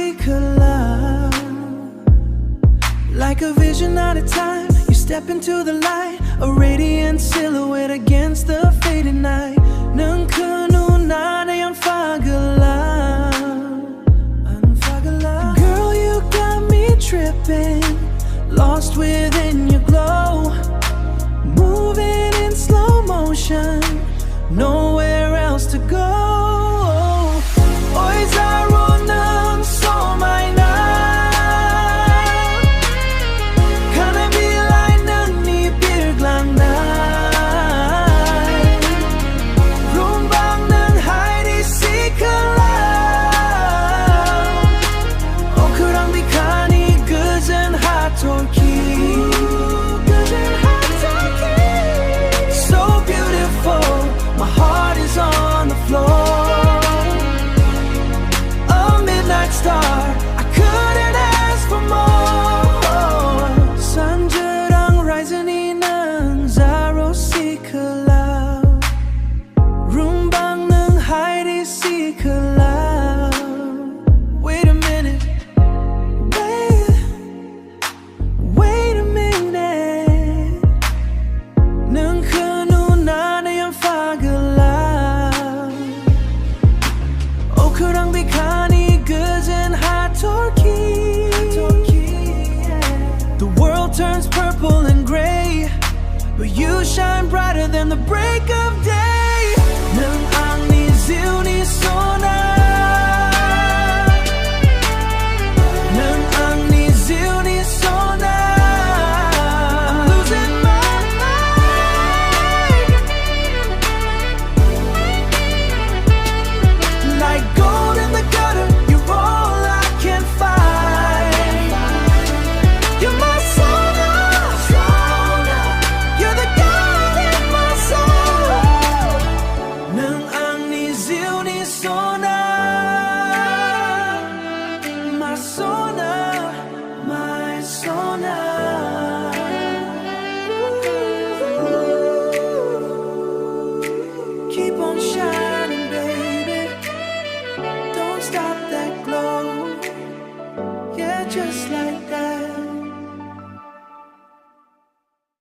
seek a love. Like a vision at a time, you step into the light, a radiant silhouette against the faded night. Nang kanuna na yung fagalaw. Girl, you got me tripping, lost within your glow. Moving in slow motion, nowhere else to go. Oy zaro ng so my na. Kana bilay ng nibirglang na. Rumbang ng Heidi sikalaw. O kurang bikani guzan hatorki. So beautiful, my heart is on the floor. Star, I couldn't ask for more. Sanjarang rising ng zaro sikalaw. Rumbang ng Heidi sikalaw. Wait a minute, babe. Wait a minute. Nang kanuna na yung fagalaw. O kurang bikani the world turns purple and gray, but you shine brighter than the break of